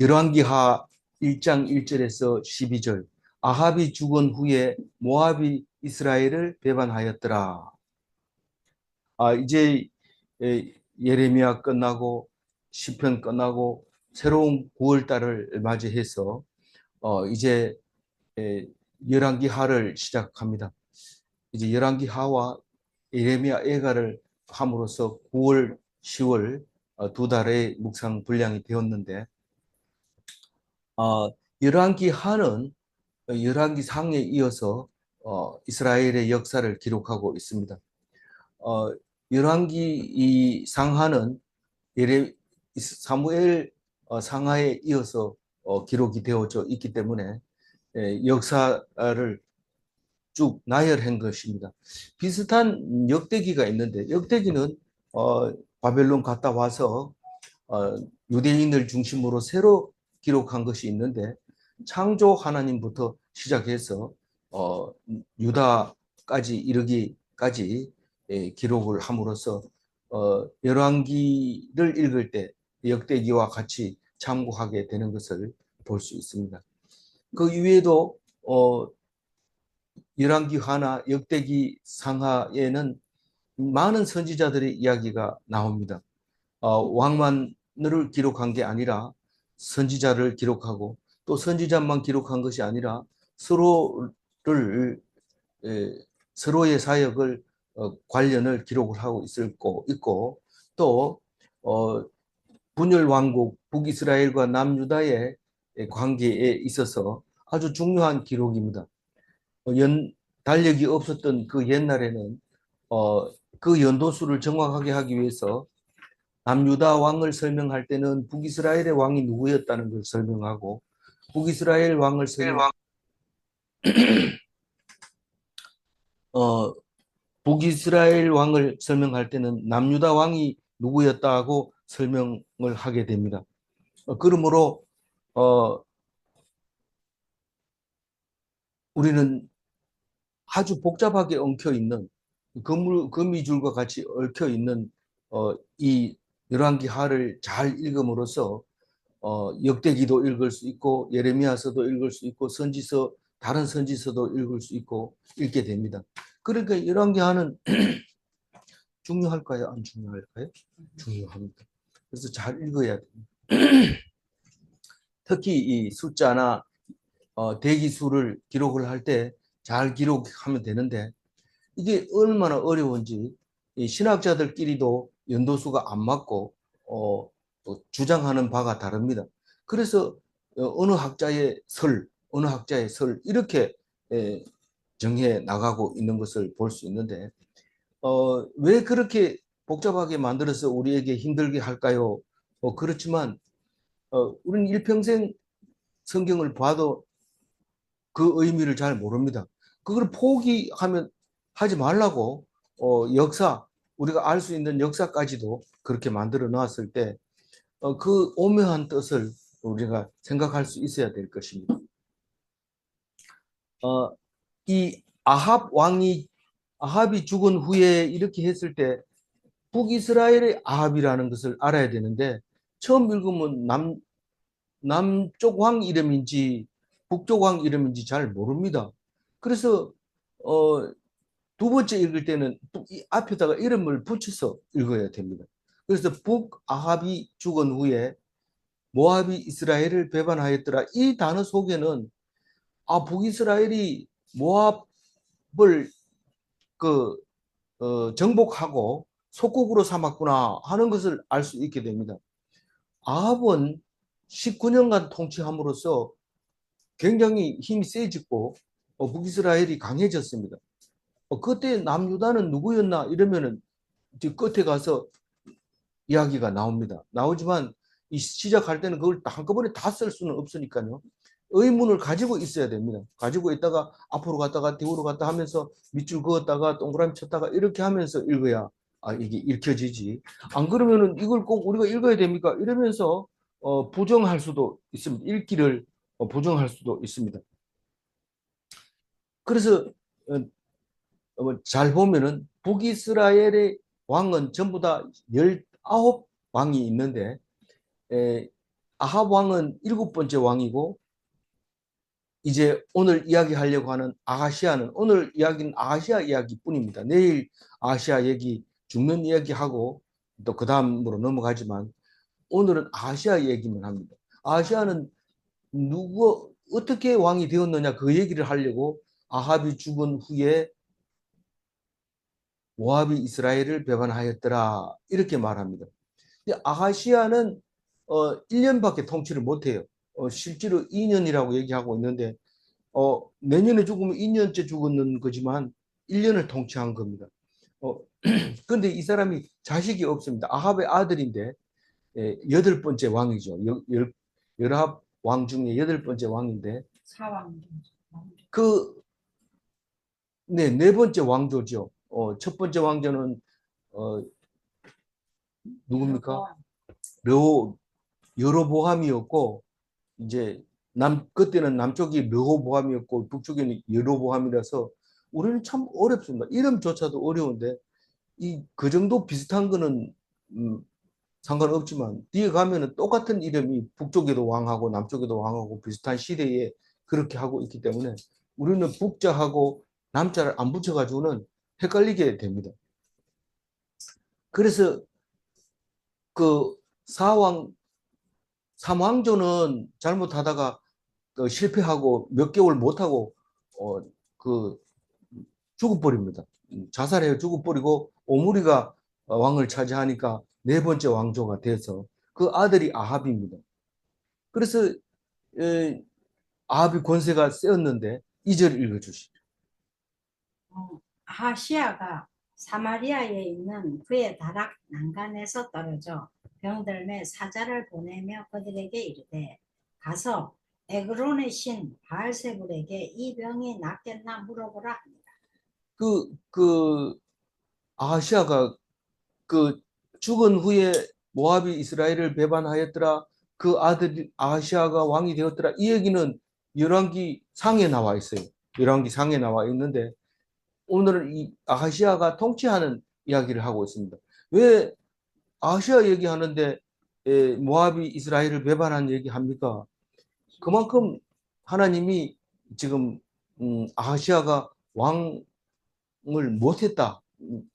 열왕기하 1장 1절에서 12절. 아합이 죽은 후에 모압이 이스라엘을 배반하였더라. 이제 예레미야 끝나고 시편 끝나고 새로운 9월 달을 맞이해서 이제 열왕기하를 시작합니다. 이제 열왕기하와 예레미야 애가를 함으로써 9월, 10월 두 달의 묵상 분량이 되었는데 열왕기하는 열왕기상에 이어서 이스라엘의 역사를 기록하고 있습니다. 열왕기 이 상하는 사무엘 상하에 이어서 기록이 되어져 있기 때문에 역사를 쭉 나열한 것입니다. 비슷한 역대기가 있는데 역대기는 바벨론 갔다 와서 유대인을 중심으로 새로 기록한 것이 있는데 창조 하나님부터 시작해서 유다까지 이르기까지 기록을 함으로써 열왕기를 읽을 때 역대기와 같이 참고하게 되는 것을 볼 수 있습니다. 그 이외에도 열왕기 하나 역대기 상하에는 많은 선지자들의 이야기가 나옵니다. 왕만을 기록한 게 아니라 선지자를 기록하고 또 선지자만 기록한 것이 아니라 서로를 서로의 사역을 관련을 기록을 하고 있고 또 분열 왕국 북이스라엘과 남유다의 관계에 있어서 아주 중요한 기록입니다. 달력이 없었던 그 옛날에는 그 연도수를 정확하게 하기 위해서 남유다 왕을 설명할 때는 북이스라엘의 왕이 누구였다는 걸 설명하고 북이스라엘 왕을 어, 북이스라엘 왕을 설명할 때는 남유다 왕이 누구였다고 설명을 하게 됩니다. 그러므로 우리는 아주 복잡하게 엉켜 있는 거미줄과 같이 얽혀 있는 이 열왕기하를 잘 읽음으로써 역대기도 읽을 수 있고 예레미야서도 읽을 수 있고 다른 선지서도 읽을 수 있고 읽게 됩니다. 그러니까 열왕기하는 중요할까요? 안 중요할까요? 중요합니다. 그래서 잘 읽어야 됩니다. 특히 이 숫자나 대기수를 기록을 할 때 잘 기록하면 되는데 이게 얼마나 어려운지 이 신학자들끼리도 연도수가 안 맞고 또 주장하는 바가 다릅니다. 그래서 어느 학자의 설 이렇게 정해 나가고 있는 것을 볼 수 있는데 왜 그렇게 복잡하게 만들어서 우리에게 힘들게 할까요? 그렇지만 우리는 일평생 성경을 봐도 그 의미를 잘 모릅니다. 그걸 포기하면 하지 말라고 우리가 알 수 있는 역사까지도 그렇게 만들어 놨을 때 그 오묘한 뜻을 우리가 생각할 수 있어야 될 것입니다. 이 아합이 죽은 후에 이렇게 했을 때 북이스라엘의 아합이라는 것을 알아야 되는데 처음 읽으면 남쪽 왕 이름인지 북쪽 왕 이름인지 잘 모릅니다. 그래서 두 번째 읽을 때는 이 앞에다가 이름을 붙여서 읽어야 됩니다. 그래서 북아합이 죽은 후에 모압이 이스라엘을 배반하였더라. 이 단어 속에는 북이스라엘이 모압을 그 정복하고 속국으로 삼았구나 하는 것을 알 수 있게 됩니다. 아합은 19년간 통치함으로써 굉장히 힘이 세졌고 북이스라엘이 강해졌습니다. 그때 남유다는 누구였나 이러면은 뒤 끝에 가서 이야기가 나옵니다. 나오지만 이 시작할 때는 그걸 한꺼번에 다 쓸 수는 없으니까요. 의문을 가지고 있어야 됩니다. 가지고 있다가 앞으로 갔다가 뒤로 갔다 하면서 밑줄 그었다가 동그라미 쳤다가 이렇게 하면서 읽어야 이게 읽혀지지. 안 그러면은 이걸 꼭 우리가 읽어야 됩니까? 이러면서 부정할 수도 있습니다. 읽기를 부정할 수도 있습니다. 그래서 잘 보면은 북이스라엘의 왕은 전부 다 19왕이 있는데 아합 왕은 일곱 번째 왕이고 이제 오늘 이야기하려고 하는 아하시아는 오늘 이야기는 아하시아 이야기뿐입니다. 내일 아하시아 얘기 죽는 이야기하고 또 그 다음으로 넘어가지만 오늘은 아하시아 얘기만 합니다. 아하시아는 누구 어떻게 왕이 되었느냐 그 얘기를 하려고 아합이 죽은 후에 모압이 이스라엘을 배반하였더라 이렇게 말합니다. 아하시아는 1년밖에 통치를 못해요. 실제로 2년이라고 얘기하고 있는데 내년에 죽으면 2년째 죽었는 거지만 1년을 통치한 겁니다. 그런데 이 사람이 자식이 없습니다. 아합의 아들인데 여덟 번째 왕이죠. 열합 왕 중에 여덟 번째 왕인데 사왕. 그 네 번째 왕조죠. 첫 번째 왕조는 어, 누굽니까? 여로보암이었고 이제 그때는 남쪽이 르호보암이었고 북쪽에는 여로보암이라서 우리는 참 어렵습니다. 이름조차도 어려운데 그 정도 비슷한 거는 상관없지만 뒤에 가면은 똑같은 이름이 북쪽에도 왕하고 남쪽에도 왕하고 비슷한 시대에 그렇게 하고 있기 때문에 우리는 북자하고 남자를 안 붙여가지고는 헷갈리게 됩니다. 그래서 그 사왕 삼왕조는 잘못하다가 실패하고 몇 개월 못하고 그 죽어버립니다. 자살해요. 죽어버리고 오므리가 왕을 차지하니까 네 번째 왕조가 돼서 그 아들이 아합입니다. 그래서 아합이 권세가 세었는데 2절 읽어주시죠. 아하시아가 사마리아에 있는 그의 다락 난간에서 떨어져 병들매 사자를 보내며 그들에게 이르되 가서 에그론의 신 바알세불에게 이 병이 낫겠나 물어보라 합니다. 그 아하시아가 그 죽은 후에 모압이 이스라엘을 배반하였더라. 그 아들 아하시아가 왕이 되었더라. 이 얘기는 열왕기 상에 나와 있어요. 열왕기 상에 나와 있는데 오늘은 이 아하시아가 통치하는 이야기를 하고 있습니다. 왜 아하시아 얘기하는데 모압이 이스라엘을 배반한 얘기합니까? 그만큼 하나님이 지금 아하시아가 왕을 못했다,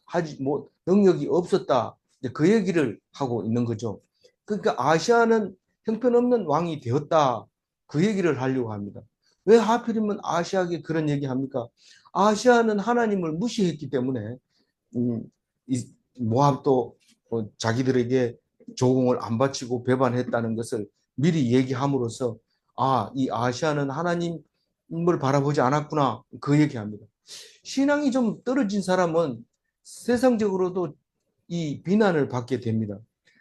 하지 못 능력이 없었다 그 얘기를 하고 있는 거죠. 그러니까 아시아는 형편없는 왕이 되었다 그 얘기를 하려고 합니다. 왜 하필이면 아시아에게 그런 얘기합니까? 아시아는 하나님을 무시했기 때문에 모압도 자기들에게 조공을 안 바치고 배반했다는 것을 미리 얘기함으로써 이 아시아는 하나님을 바라보지 않았구나 그 얘기합니다. 신앙이 좀 떨어진 사람은 세상적으로도 이 비난을 받게 됩니다.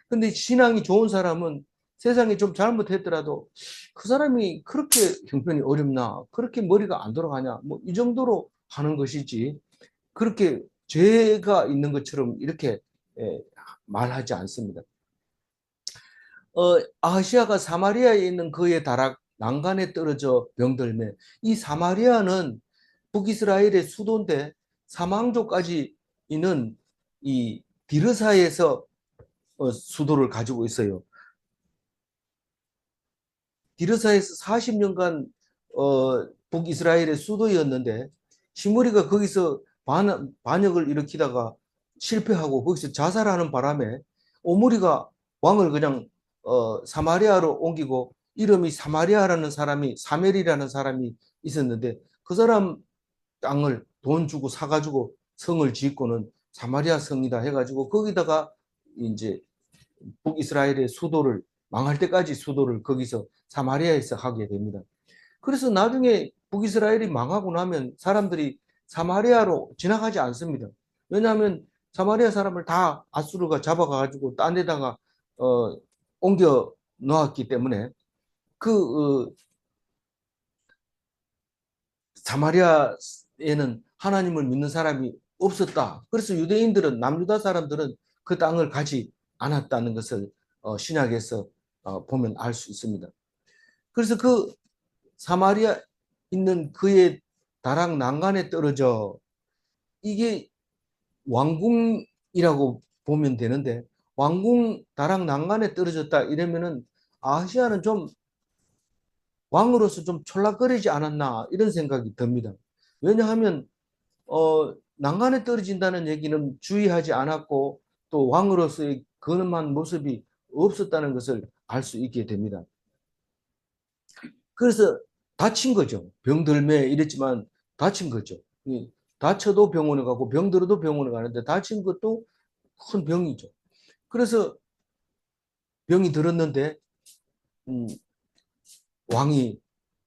근데 신앙이 좋은 사람은 세상에 좀 잘못했더라도 그 사람이 그렇게 형편이 어렵나, 그렇게 머리가 안 돌아가냐, 뭐 이 정도로 하는 것이지 그렇게 죄가 있는 것처럼 이렇게 말하지 않습니다. 아시아가 사마리아에 있는 그의 다락 난간에 떨어져 병들매 이 사마리아는 북이스라엘의 수도인데 사망조까지 있는 이 디르사에서 수도를 가지고 있어요. 디르사에서 40년간 북이스라엘의 수도였는데 시므리가 거기서 반역을 일으키다가 실패하고 거기서 자살하는 바람에 오므리가 왕을 그냥 사마리아로 옮기고 이름이 사마리아라는 사람이 사멜이라는 사람이 있었는데 그 사람 땅을 돈 주고 사가지고 성을 짓고는 사마리아 성이다 해가지고 거기다가 이제 북이스라엘의 수도를 망할 때까지 수도를 거기서 사마리아에서 하게 됩니다. 그래서 나중에 북이스라엘이 망하고 나면 사람들이 사마리아로 지나가지 않습니다. 왜냐하면 사마리아 사람을 다 아수르가 잡아가지고 딴 데다가 옮겨 놓았기 때문에 그 사마리아에는 하나님을 믿는 사람이 없었다. 그래서 유대인들은 남유다 사람들은 그 땅을 가지 않았다는 것을 신약에서 보면 알 수 있습니다. 그래서 그 사마리아 있는 그의 다락 난간에 떨어져 이게 왕궁이라고 보면 되는데 왕궁 다락 난간에 떨어졌다 이러면은 아하시아는 좀 왕으로서 좀 촐락거리지 않았나 이런 생각이 듭니다. 왜냐하면 난간에 떨어진다는 얘기는 주의하지 않았고 또 왕으로서의 근엄한 모습이 없었다는 것을 알 수 있게 됩니다. 그래서 다친 거죠. 병들매 이랬지만 다친 거죠. 다쳐도 병원에 가고 병들어도 병원에 가는데 다친 것도 큰 병이죠. 그래서 병이 들었는데 음, 왕이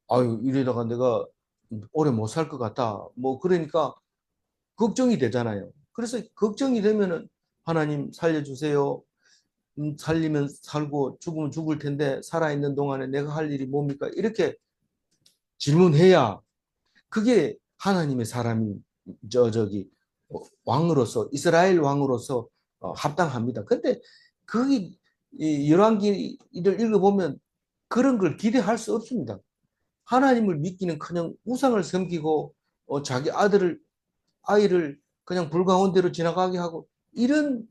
아유 이러다가 내가 오래 못 살 것 같다. 뭐 그러니까 걱정이 되잖아요. 그래서 걱정이 되면은 하나님 살려주세요. 살리면 살고 죽으면 죽을 텐데 살아있는 동안에 내가 할 일이 뭡니까? 이렇게 질문해야 그게 하나님의 사람이 저기 왕으로서 이스라엘 왕으로서 합당합니다. 근데 거기 열왕기를 읽어보면 그런 걸 기대할 수 없습니다. 하나님을 믿기는커녕 우상을 섬기고 자기 아이를 그냥 불 가운데로 지나가게 하고 이런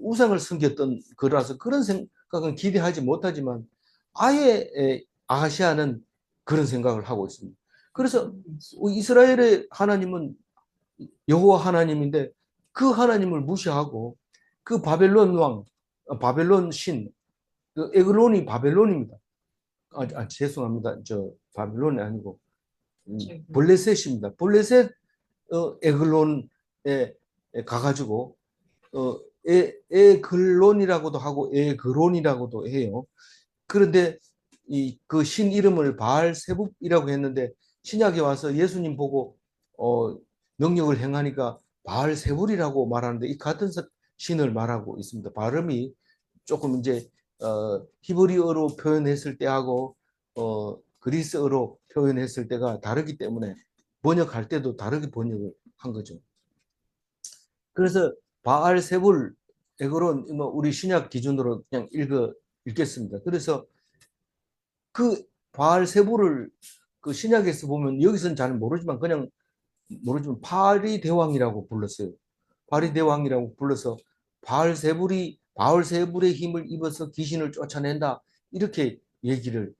우상을 섬겼던 거라서 그런 생각은 기대하지 못하지만 아예 아시아는 그런 생각을 하고 있습니다. 그래서 이스라엘의 하나님은 여호와 하나님인데 그 하나님을 무시하고 그 바벨론 왕, 바벨론 신, 그 에글론이 바벨론입니다. 죄송합니다. 저 바벨론이 아니고 블레셋입니다. 블레셋 에글론에 가가지고 에글론이라고도 하고 에그론이라고도 해요. 그런데 그 신 이름을 바알세붑이라고 했는데 신약에 와서 예수님 보고 능력을 행하니까 바알세불이라고 말하는데 이 같은 신을 말하고 있습니다. 발음이 조금 이제 히브리어로 표현했을 때하고 그리스어로 표현했을 때가 다르기 때문에 번역할 때도 다르게 번역을 한 거죠. 그래서 바알세불 에그론 뭐 우리 신약 기준으로 그냥 읽겠습니다. 그래서 그 바알세불을 그 신약에서 보면 여기서는 잘 모르지만 그냥 모르지만 파리 대왕이라고 불렀어요. 파리 대왕이라고 불러서 바알세불의 힘을 입어서 귀신을 쫓아낸다 이렇게 얘기를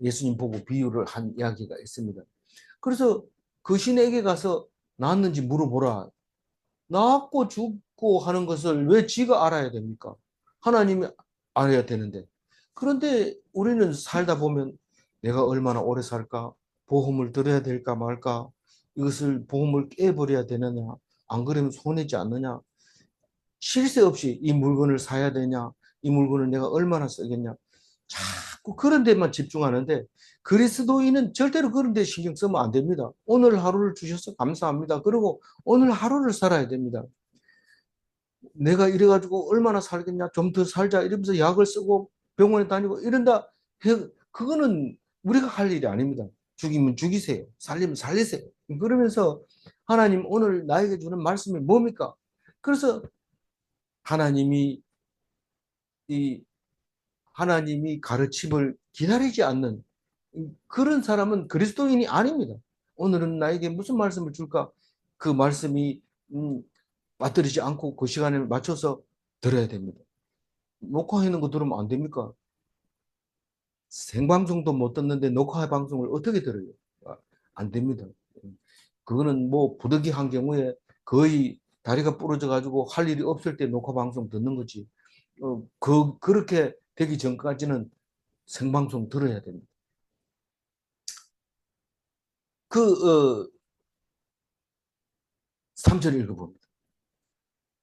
예수님 보고 비유를 한 이야기가 있습니다. 그래서 그 신에게 가서 낳았는지 물어보라. 낳고 죽고 하는 것을 왜 지가 알아야 됩니까? 하나님이 알아야 되는데. 그런데 우리는 살다 보면 내가 얼마나 오래 살까? 보험을 들어야 될까 말까? 이것을 보험을 깨버려야 되느냐? 안 그러면 손해지 않느냐? 쉴 새 없이 이 물건을 사야 되냐? 이 물건을 내가 얼마나 쓰겠냐? 자꾸 그런 데만 집중하는데 그리스도인은 절대로 그런 데 신경 쓰면 안 됩니다. 오늘 하루를 주셔서 감사합니다. 그리고 오늘 하루를 살아야 됩니다. 내가 이래가지고 얼마나 살겠냐? 좀 더 살자. 이러면서 약을 쓰고 병원에 다니고 이런다. 그거는 우리가 할 일이 아닙니다. 죽이면 죽이세요. 살리면 살리세요. 그러면서 하나님 오늘 나에게 주는 말씀이 뭡니까? 그래서 하나님이 이 하나님이 가르침을 기다리지 않는 그런 사람은 그리스도인이 아닙니다. 오늘은 나에게 무슨 말씀을 줄까? 그 말씀이 빠뜨리지 않고 그 시간에 맞춰서 들어야 됩니다. 녹화하는 거 들으면 안 됩니까? 생방송도 못 듣는데 녹화 방송을 어떻게 들어요? 안 됩니다. 그거는 뭐 부득이한 경우에 거의 다리가 부러져 가지고 할 일이 없을 때 녹화 방송 듣는 거지. 그렇게 되기 전까지는 생방송 들어야 됩니다. 그 3절 읽어봅니다.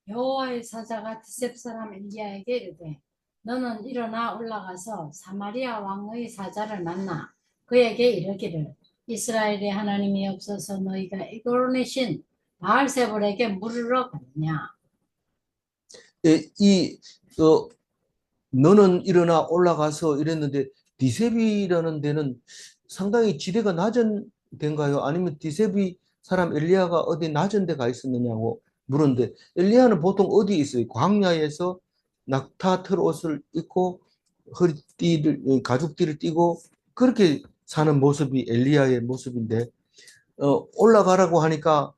여호와의 사자가 드셉 사람 엘리야에게 이르되 너는 일어나 올라가서 사마리아 왕의 사자를 만나 그에게 이르기를 이스라엘의 하나님이 없어서 너희가 에그론의 신 바알세불에게 물으러 갔느냐. 이 너는 일어나 올라가서 이랬는데 디셉이라는 데는 상당히 지대가 낮은 데인가요? 아니면 디셉이 사람 엘리야가 어디 낮은 데가 있었느냐고 물었는데 엘리야는 보통 어디 있어요? 광야에서 낙타 옷을 입고 허리띠를 가죽띠를 띠고 그렇게 사는 모습이 엘리야의 모습인데 올라가라고 하니까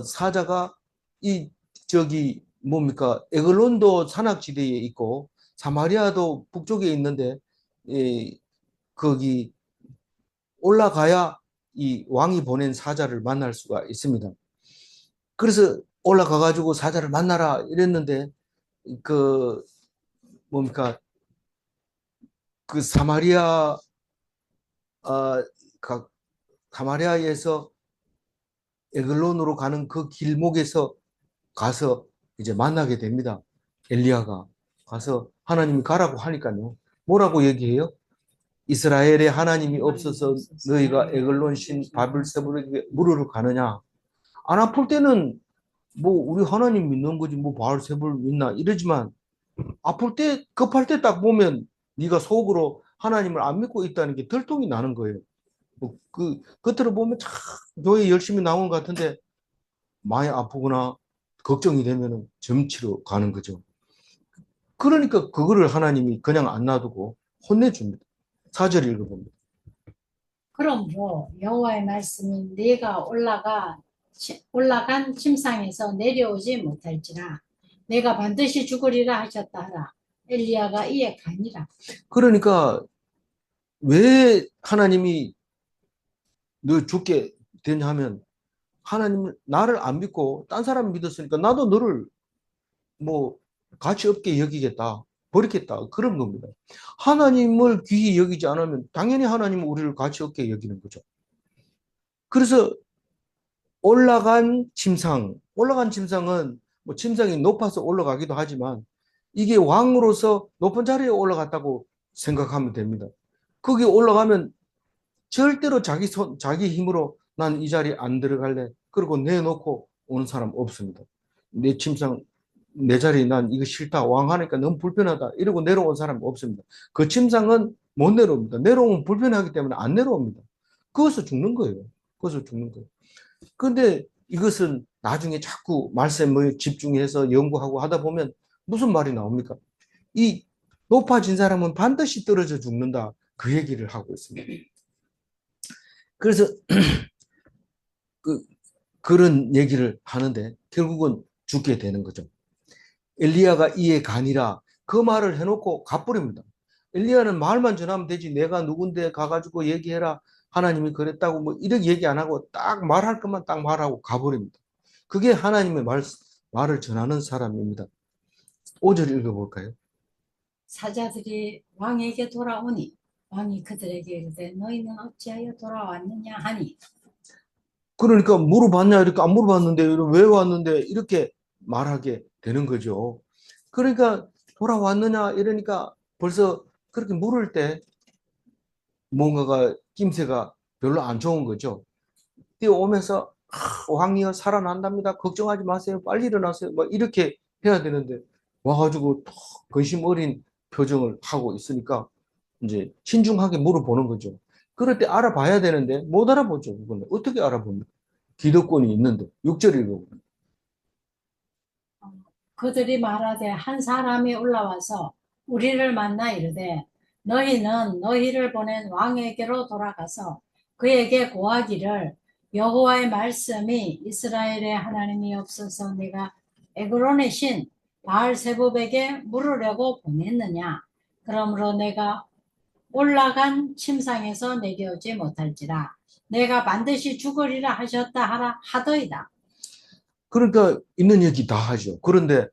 사자가 이 저기 뭡니까 에글론도 산악지대에 있고 사마리아도 북쪽에 있는데 거기 올라가야 이 왕이 보낸 사자를 만날 수가 있습니다. 그래서 올라가 가지고 사자를 만나라 이랬는데 그 뭡니까 그 아, 사마리아에서 에글론으로 가는 그 길목에서 가서 이제 만나게 됩니다. 엘리야가 가서 하나님이 가라고 하니까요. 뭐라고 얘기해요? 이스라엘의 하나님이 없어서 너희가 에글론 신 바벨세불에게 물으러 가느냐? 안 아플 때는 뭐 우리 하나님 믿는 거지 뭐 바알세불 믿나 이러지만 아플 때 급할 때 딱 보면 네가 속으로 하나님을 안 믿고 있다는 게 들통이 나는 거예요. 뭐그 겉으로 보면 참 교회 열심히 나온 것 같은데 많이 아프거나 걱정이 되면은 점치러 가는 거죠. 그러니까 그거를 하나님이 그냥 안 놔두고 혼내줍니다. 4절 읽어봅니다. 그러므로 여호와의 말씀이 네가 올라간 침상에서 내려오지 못할지라 내가 반드시 죽으리라 하셨다 하라. 엘리야가 이에 가니라. 그러니까 왜 하나님이 너 죽게 되냐 하면 하나님은 나를 안 믿고 딴 사람 믿었으니까 나도 너를 뭐 가치 없게 여기겠다. 버리겠다. 그런 겁니다. 하나님을 귀히 여기지 않으면 당연히 하나님은 우리를 가치 없게 여기는 거죠. 그래서 올라간 침상은 뭐 침상이 높아서 올라가기도 하지만 이게 왕으로서 높은 자리에 올라갔다고 생각하면 됩니다. 거기 올라가면 절대로 자기 힘으로 난 이 자리에 안 들어갈래. 그리고 내놓고 오는 사람 없습니다. 내 침상, 내 자리 난 이거 싫다. 왕 하니까 너무 불편하다. 이러고 내려온 사람 없습니다. 그 침상은 못 내려옵니다. 내려오면 불편하기 때문에 안 내려옵니다. 그것을 죽는 거예요. 그것을 죽는 거예요. 그런데 이것은 나중에 자꾸 말씀을 집중해서 연구하고 하다 보면 무슨 말이 나옵니까? 이 높아진 사람은 반드시 떨어져 죽는다. 그 얘기를 하고 있습니다. 그래서 그, 그런 얘기를 하는데 결국은 죽게 되는 거죠. 엘리야가 이에 가니라 그 말을 해놓고 가버립니다. 엘리야는 말만 전하면 되지 내가 누군데 가가지고 얘기해라 하나님이 그랬다고 뭐 이렇게 얘기 안 하고 딱 말할 것만 딱 말하고 가버립니다. 그게 하나님의 말을 전하는 사람입니다. 5절 읽어볼까요? 사자들이 왕에게 돌아오니 왕이 그들에게 이르되 너희는 어찌하여 돌아왔느냐 하니 그러니까 물어봤냐 이렇게 안 물어봤는데 왜 왔는데 이렇게 말하게 되는 거죠. 그러니까 돌아왔느냐 이러니까 벌써 그렇게 물을 때 뭔가가 낌새가 별로 안 좋은 거죠. 뛰어오면서 왕이여 살아난답니다. 걱정하지 마세요. 빨리 일어나세요. 막 이렇게 해야 되는데 와가지고 턱 근심 어린 표정을 하고 있으니까 이제 신중하게 물어보는 거죠. 그럴 때 알아봐야 되는데 못 알아보죠. 그거는 어떻게 알아봅니까? 기득권이 있는데 6절 읽어보면 그들이 말하되 한 사람이 올라와서 우리를 만나 이르되 너희는 너희를 보낸 왕에게로 돌아가서 그에게 고하기를 여호와의 말씀이 이스라엘의 하나님이 없어서 내가 에그론의 신 바알세붑에게 물으려고 보냈느냐. 그러므로 내가 올라간 침상에서 내려오지 못할지라 내가 반드시 죽으리라 하셨다 하라 하더이다. 그러니까 있는 얘기 다 하죠. 그런데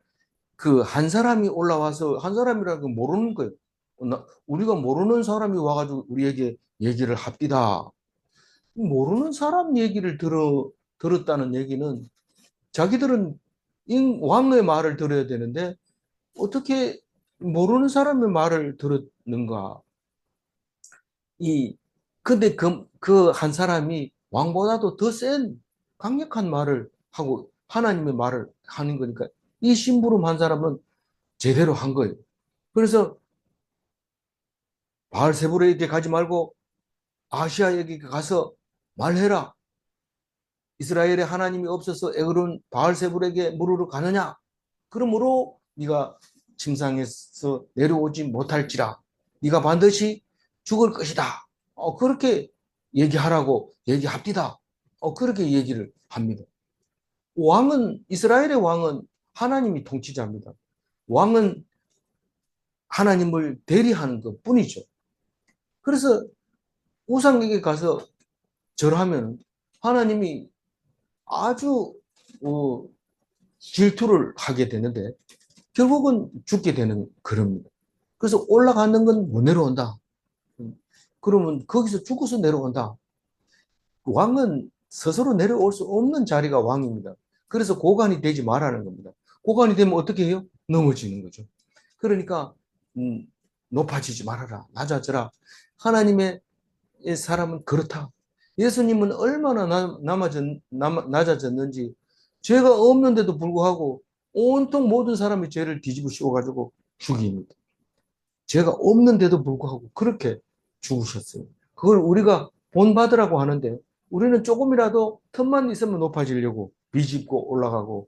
그 한 사람이 올라와서 한 사람이라는 건 모르는 거예요. 우리가 모르는 사람이 와가지고 우리에게 얘기를 합디다. 모르는 사람 얘기를 들었다는 얘기는 자기들은 왕의 말을 들어야 되는데 어떻게 모르는 사람의 말을 들었는가? 근데 그 한 사람이 왕보다도 더 센 강력한 말을 하고 하나님의 말을 하는 거니까 이 심부름 한 사람은 제대로 한 거예요. 그래서 바알세불에게 가지 말고 아시아에게 가서 말해라. 이스라엘의 하나님이 없어서 에그론 바알세불에게 물으러 가느냐? 그러므로 네가 침상에서 내려오지 못할지라. 네가 반드시 죽을 것이다. 그렇게 얘기하라고 얘기합디다. 그렇게 얘기를 합니다. 이스라엘의 왕은 하나님이 통치자입니다. 왕은 하나님을 대리하는 것 뿐이죠. 그래서 우상에게 가서 절하면 하나님이 아주 질투를 하게 되는데 결국은 죽게 되는 그럽니다. 그래서 올라가는 건 못 내려온다. 그러면 거기서 죽어서 내려온다. 왕은 스스로 내려올 수 없는 자리가 왕입니다. 그래서 고관이 되지 말라는 겁니다. 고관이 되면 어떻게 해요? 넘어지는 거죠. 그러니까 높아지지 말아라. 낮아져라. 하나님의 사람은 그렇다. 예수님은 얼마나 낮아졌는지 죄가 없는데도 불구하고 온통 모든 사람의 죄를 뒤집어 씌워가지고 죽입니다. 죄가 없는데도 불구하고 그렇게 죽으셨어요. 그걸 우리가 본받으라고 하는데 우리는 조금이라도 틈만 있으면 높아지려고 비집고 올라가고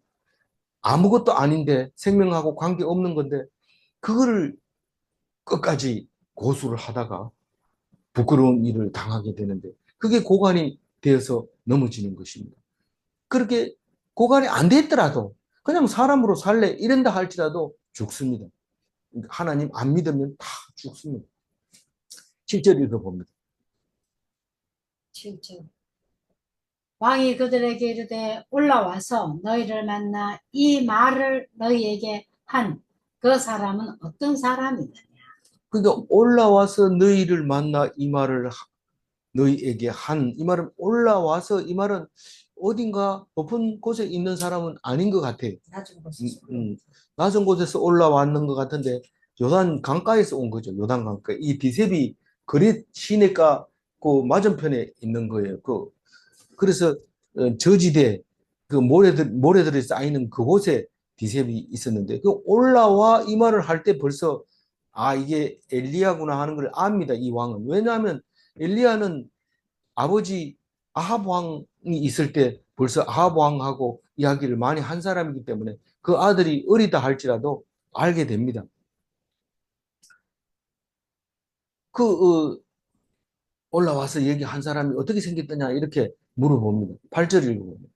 아무것도 아닌데 생명하고 관계없는 건데 그거를 끝까지 고수를 하다가 부끄러운 일을 당하게 되는데 그게 고관이 되어서 넘어지는 것입니다. 그렇게 고관이 안 됐더라도 그냥 사람으로 살래 이런다 할지라도 죽습니다. 하나님 안 믿으면 다 죽습니다. 7절 읽어봅니다. 7절. 왕이 그들에게 이르되 올라와서 너희를 만나 이 말을 너희에게 한 그 사람은 어떤 사람이냐. 그러니까 올라와서 너희를 만나 이 말을 너희에게 한 이 말은 올라와서 이 말은 어딘가 높은 곳에 있는 사람은 아닌 것 같아요. 낮은 곳에서 낮은 곳에서 올라왔는 것 같은데 요단 강가에서 온 거죠. 요단 강가. 이 디셉이 그릿 시내가 그 맞은편에 있는 거예요. 그래서 저지대 그 모래들이 쌓이는 그곳에 디셉이 있었는데 그 올라와 이 말을 할 때 벌써 아 이게 엘리야구나 하는 걸 압니다. 이 왕은. 왜냐하면 엘리야는 아버지 아합 왕이 있을 때 벌써 아합 왕하고 이야기를 많이 한 사람이기 때문에 그 아들이 어리다 할지라도 알게 됩니다. 올라와서 얘기한 사람이 어떻게 생겼더냐 이렇게 물어봅니다. 8절 읽어봅니다.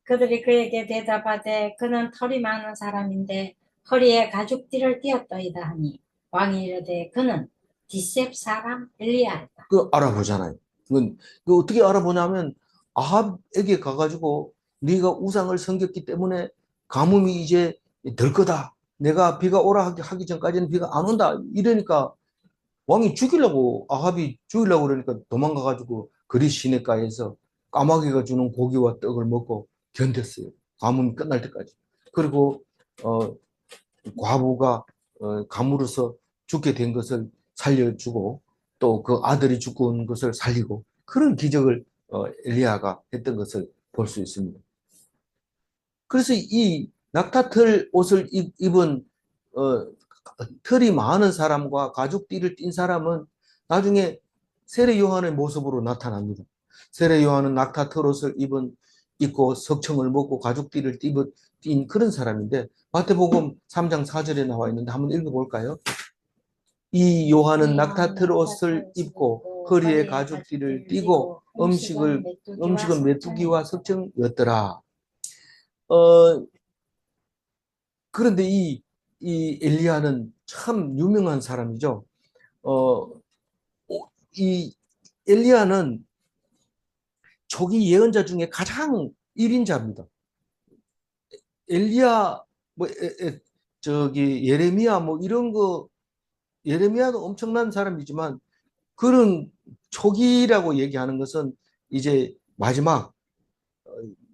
그들이 그에게 대답하되 그는 털이 많은 사람인데 허리에 가죽띠를 띠었더이다 하니 왕이 이르되 그는 디셉 사람 엘리야이다. 알아보잖아요. 그 어떻게 알아보냐면 아합에게 가가지고 네가 우상을 섬겼기 때문에 가뭄이 이제 될 거다. 내가 비가 오라 하기 전까지는 비가 안 온다. 이러니까 왕이 아합이 죽이려고 그러니까 도망가가지고 그리 시내가에서 까마귀가 주는 고기와 떡을 먹고 견뎠어요. 가뭄이 끝날 때까지. 그리고 어, 과부가 가물어서 죽게 된 것을 살려주고 또 그 아들이 죽은 것을 살리고 그런 기적을 엘리야가 했던 것을 볼 수 있습니다. 그래서 이 낙타털 옷을 입은 어, 털이 많은 사람과 가죽띠를 띤 사람은 나중에 세례 요한의 모습으로 나타납니다. 세례 요한은 낙타털 옷을 입고 석청을 먹고 가죽띠를 띤 그런 사람인데 마태복음 3장 4절에 나와 있는데 한번 읽어볼까요? 이 요한은 낙타털 옷을 입고 허리에 가죽띠를 띠고 음식은 메뚜기와 석청이었더라. 어, 그런데 이 엘리야는 참 유명한 사람이죠. 어, 이 엘리야는 초기 예언자 중에 가장 1인자입니다. 엘리야, 뭐, 예레미야, 뭐, 이런 예레미야도 엄청난 사람이지만, 그런 초기라고 얘기하는 것은 이제 마지막,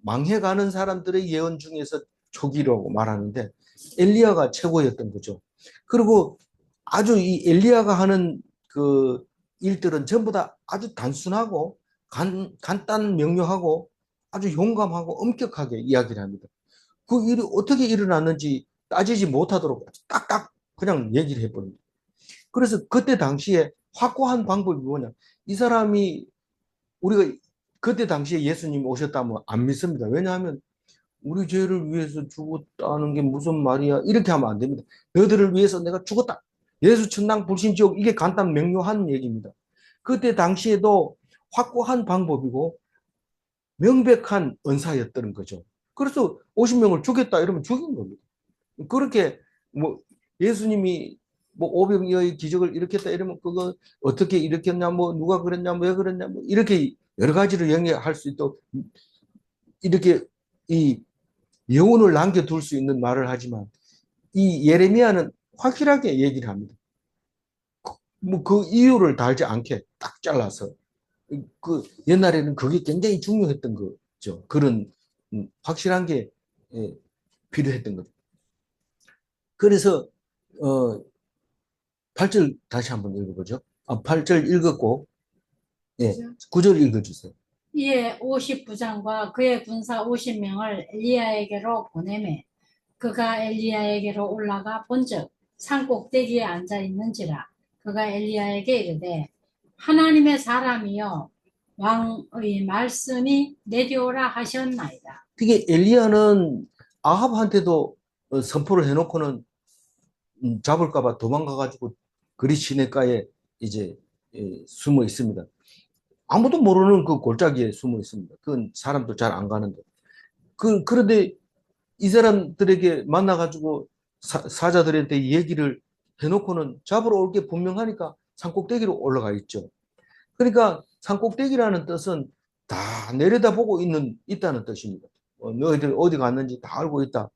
망해가는 사람들의 예언 중에서 초기라고 말하는데, 엘리야가 최고였던 거죠. 그리고 아주 이 엘리야가 하는 그 일들은 전부 다 아주 단순하고 간단 명료하고 아주 용감하고 엄격하게 이야기를 합니다. 그 일이 어떻게 일어났는지 따지지 못하도록 딱딱 그냥 얘기를 해버립니다. 그래서 그때 당시에 확고한 방법이 뭐냐? 이 사람이 우리가 그때 당시에 예수님 오셨다면 안 믿습니다. 왜냐하면 우리 죄를 위해서 죽었다는 게 무슨 말이야? 이렇게 하면 안 됩니다. 너희들을 위해서 내가 죽었다. 예수 천당 불신지옥 이게 간단 명료한 얘기입니다. 그때 당시에도 확고한 방법이고 명백한 은사였던 거죠. 그래서 50명을 죽였다 이러면 죽인 겁니다. 그렇게 뭐 예수님이 뭐 오병이어의 기적을 일으켰다 이러면 그거 어떻게 일으켰냐, 뭐 누가 그랬냐, 뭐 왜 그랬냐, 뭐 이렇게 여러 가지로 연결할 수 있도록 이렇게 이 여운을 남겨둘 수 있는 말을 하지만 이 예레미야는 확실하게 얘기를 합니다. 뭐 그 이유를 달지 않게 딱 잘라서 그 옛날에는 그게 굉장히 중요했던 거죠. 그런 확실한 게 예, 필요했던 거죠. 그래서 어 8절 다시 한번 읽어보죠. 8절 읽었고 예, 9절 읽어주세요. 이에 50부장과 그의 군사 50명을 엘리야에게로 보내매 그가 엘리야에게로 올라가 본즉 산 꼭대기에 앉아 있는지라 그가 엘리야에게 이르되 하나님의 사람이여 왕의 말씀이 내려오라 하셨나이다. 그게 엘리야는 아합한테도 선포를 해놓고는 잡을까봐 도망가가지고 그리 시내가에 이제 숨어 있습니다. 아무도 모르는 그 골짜기에 숨어 있습니다. 그건 사람도 잘 안 가는데. 그런데 이 사람들에게 만나가지고 사자들한테 얘기를 해놓고는 잡으러 올 게 분명하니까 산꼭대기로 올라가 있죠. 그러니까 산꼭대기라는 뜻은 다 내려다보고 있다는 뜻입니다. 너희들 어디 갔는지 다 알고 있다.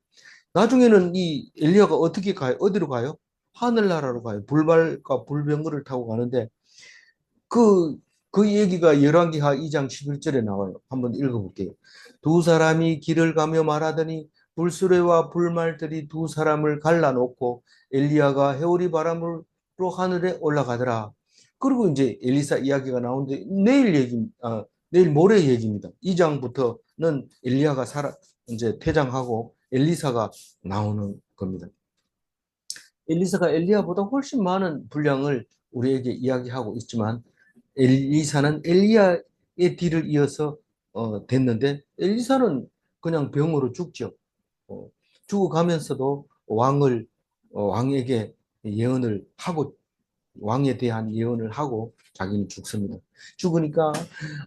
나중에는 이 엘리야가 어떻게 가요? 어디로 가요? 하늘나라로 가요. 불발과 불병거를 타고 가는데 그, 그 얘기가 열왕기하 2장 11절에 나와요. 한번 읽어볼게요. 두 사람이 길을 가며 말하더니 불수레와 불말들이 두 사람을 갈라놓고 엘리야가 해오리 바람으로 하늘에 올라가더라. 그리고 이제 엘리사 이야기가 나오는데 내일 모레 얘기입니다. 2장부터는 엘리야가 이제 퇴장하고 엘리사가 나오는 겁니다. 엘리사가 엘리야보다 훨씬 많은 분량을 우리에게 이야기하고 있지만 엘리사는 엘리야의 뒤를 이어서 됐는데 엘리사는 그냥 병으로 죽죠. 어, 죽어가면서도 왕에게 예언을 하고 왕에 대한 예언을 하고 자기는 죽습니다. 죽으니까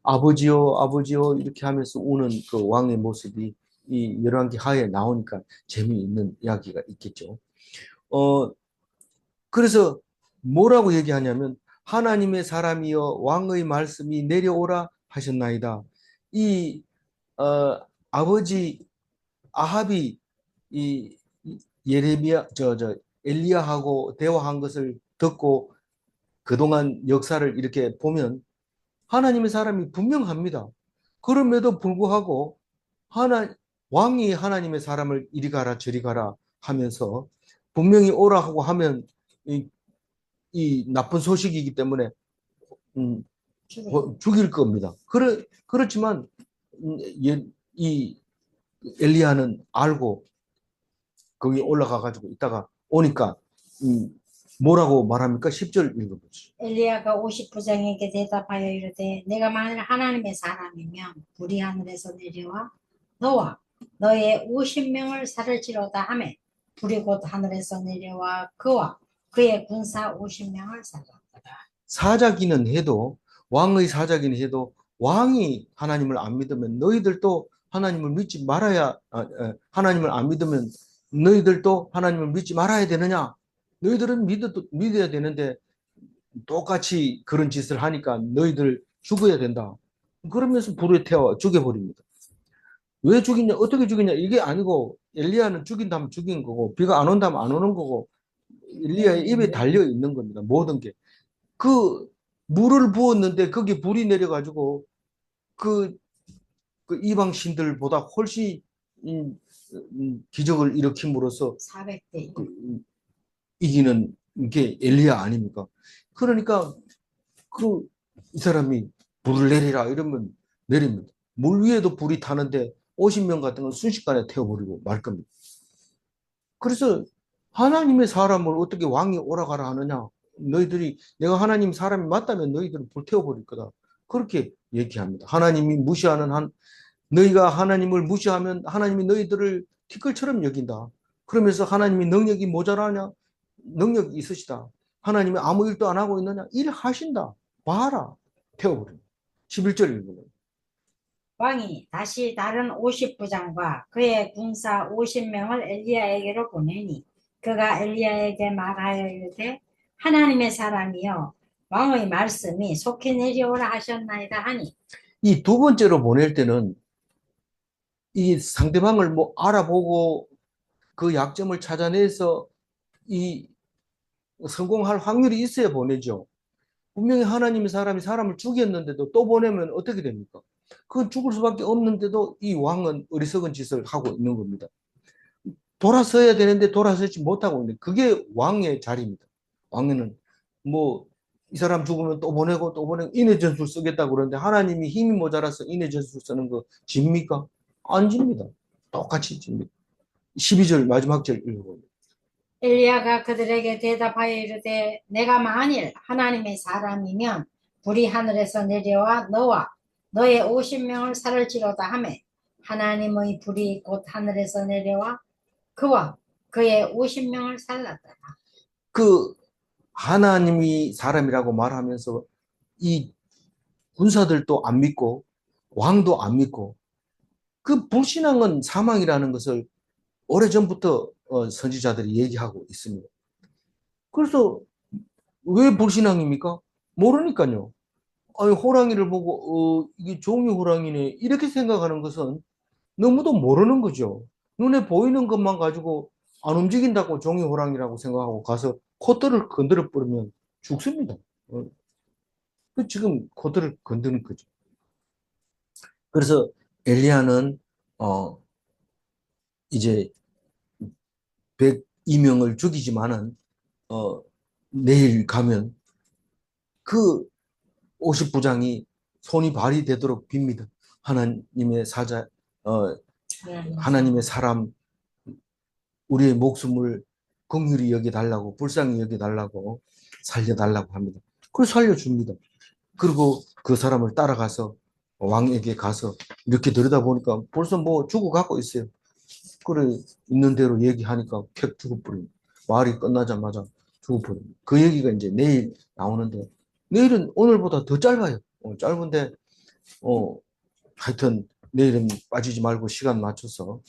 아버지요 아버지요 이렇게 하면서 우는 그 왕의 모습이 이 열왕기 하에 나오니까 재미있는 이야기가 있겠죠. 어, 그래서 뭐라고 얘기하냐면 하나님의 사람이여 왕의 말씀이 내려오라 하셨나이다. 이 아버지 아합이 이 예레미야 저 엘리야하고 대화한 것을 듣고 그동안 역사를 이렇게 보면 하나님의 사람이 분명합니다. 그럼에도 불구하고 하나 왕이 하나님의 사람을 이리 가라 저리 가라 하면서 분명히 오라 하고 하면 이 나쁜 소식이기 때문에 음, 죽일 겁니다. 그렇지만 이 엘리야는 알고 거기 올라가 가지고 있다가 오니까 뭐라고 말합니까? 10절 읽어보죠. 엘리야가 50부장에게 대답하여 이르되 내가 만일 하나님의 사람이면 불이 하늘에서 내려와 너와 너의 50명을 살을지로다 하매 불이 곧 하늘에서 내려와 그와 그의 군사 50명을 살랐더라. 사자기는 해도 왕의 사자기는 해도 왕이 하나님을 안 믿으면 너희들도 하나님을 믿지 말아야 하나님을 안 믿으면 너희들도 하나님을 믿지 말아야 되느냐? 너희들은 믿어야 되는데 똑같이 그런 짓을 하니까 너희들 죽어야 된다. 그러면서 불에 태워 죽여버립니다. 왜 죽이냐? 어떻게 죽이냐? 이게 아니고 엘리야는 죽인다면 죽인 거고 비가 안 온다면 안 오는 거고 엘리야의 입에 달려 있는 겁니다. 모든 게. 그 물을 부었는데 거기 불이 내려가지고 그, 그 이방 신들보다 훨씬 기적을 일으킴으로써 400대 이기는 게 엘리야 아닙니까? 그러니까 그 이 사람이 불을 내리라 이러면 내립니다. 물 위에도 불이 타는데 50명 같은 건 순식간에 태워버리고 말 겁니다. 그래서 하나님의 사람을 어떻게 왕이 오라가라 하느냐? 너희들이 내가 하나님 사람이 맞다면 너희들을 불태워버릴 거다. 그렇게 얘기합니다. 하나님이 무시하는 너희가 하나님을 무시하면 하나님이 너희들을 티끌처럼 여긴다. 그러면서 하나님이 능력이 모자라냐? 능력이 있으시다. 하나님이 아무 일도 안 하고 있느냐? 일하신다. 봐라. 태워버립니다. 11절 읽으면. 왕이 다시 다른 50부장과 그의 군사 50명을 엘리야에게로 보내니 그가 엘리야에게 말하여 이르되 하나님의 사람이여 왕의 말씀이 속히 내려오라 하셨나이다 하니 이 두 번째로 보낼 때는 이 상대방을 뭐 알아보고 그 약점을 찾아내서 이 성공할 확률이 있어야 보내죠. 분명히 하나님의 사람이 사람을 죽였는데도 또 보내면 어떻게 됩니까? 그건 죽을 수밖에 없는데도 이 왕은 어리석은 짓을 하고 있는 겁니다. 돌아서야 되는데 돌아서지 못하고 있는 그게 왕의 자리입니다. 왕은 뭐 이 사람 죽으면 또 보내고 또 보내고 인해 전술 쓰겠다고 그러는데 하나님이 힘이 모자라서 인해 전술 쓰는 거 집니까? 안 집니다. 똑같이 집니다. 12절 마지막 절 읽어봅니다. 엘리야가 그들에게 대답하여 이르되 내가 만일 하나님의 사람이면 불이 하늘에서 내려와 너와 너의 50명을 살을지로다 하매 하나님의 불이 곧 하늘에서 내려와 그와 그의 50명을 살랐더라. 그 하나님이 사람이라고 말하면서 이 군사들도 안 믿고 왕도 안 믿고 그 불신앙은 사망이라는 것을 오래전부터 선지자들이 얘기하고 있습니다. 그래서 왜 불신앙입니까? 모르니까요. 아니, 호랑이를 보고 이게 종이 호랑이네 이렇게 생각하는 것은 너무도 모르는 거죠. 눈에 보이는 것만 가지고 안 움직인다고 종이 호랑이라고 생각하고 가서 코털을 건드려 버리면 죽습니다. 그 지금 코털을 건드는 거죠. 그래서 엘리야는 어 이제 102명을 죽이지만은 내일 가면 그 50부장이 손이 발이 되도록 빕니다. 하나님의 사자 하나님의 사람 우리의 목숨을 긍휼히 여겨달라고 불쌍히 여겨달라고 살려달라고 합니다. 그래서 살려줍니다. 그리고 그 사람을 따라가서 왕에게 가서 이렇게 들여다보니까 벌써 뭐 죽어가고 있어요. 그래 있는 대로 얘기하니까 캡 죽어버립니다. 말이 끝나자마자 죽어버립니다. 그 얘기가 이제 내일 나오는데 내일은 오늘보다 더 짧아요. 짧은데 하여튼 내일은 빠지지 말고 시간 맞춰서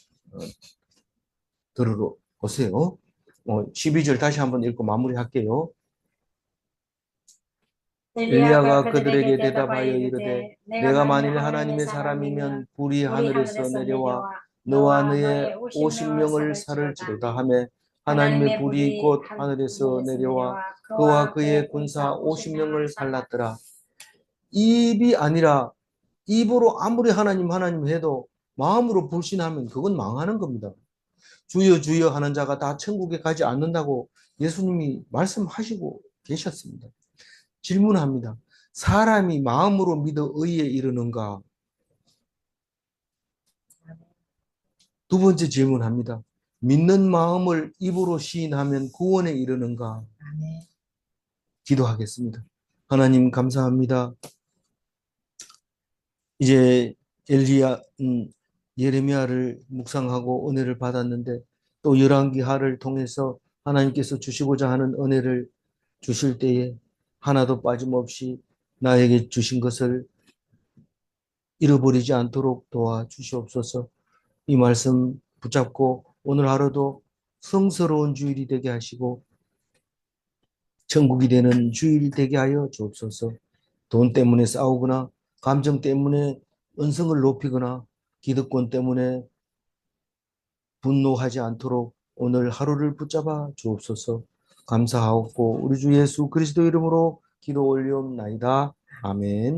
들으러 오세요. 12절 다시 한번 읽고 마무리할게요. 엘리야가 그들에게 대답하여 이르되 내가 만일 하나님의 사람이면 불이 하늘에서 내려와 너와 너의 50명을 살을지로다 하매 하나님의 불이 곧 하늘에서 내려와 그와 그의 군사 50명을 살랐더라. 입이 아니라 입으로 아무리 하나님 하나님 해도 마음으로 불신하면 그건 망하는 겁니다. 주여 주여 하는 자가 다 천국에 가지 않는다고 예수님이 말씀하시고 계셨습니다. 질문합니다. 사람이 마음으로 믿어 의에 이르는가? 두 번째 질문합니다. 믿는 마음을 입으로 시인하면 구원에 이르는가? 기도하겠습니다. 하나님 감사합니다. 이제 예레미야를 묵상하고 은혜를 받았는데 또 열왕기하를 통해서 하나님께서 주시고자 하는 은혜를 주실 때에 하나도 빠짐없이 나에게 주신 것을 잃어버리지 않도록 도와주시옵소서. 이 말씀 붙잡고 오늘 하루도 성스러운 주일이 되게 하시고 천국이 되는 주일이 되게 하여 주옵소서. 돈 때문에 싸우거나 감정 때문에 언성을 높이거나 기득권 때문에 분노하지 않도록 오늘 하루를 붙잡아 주옵소서. 감사하옵고 우리 주 예수 그리스도 이름으로 기도 올리옵나이다. 아멘.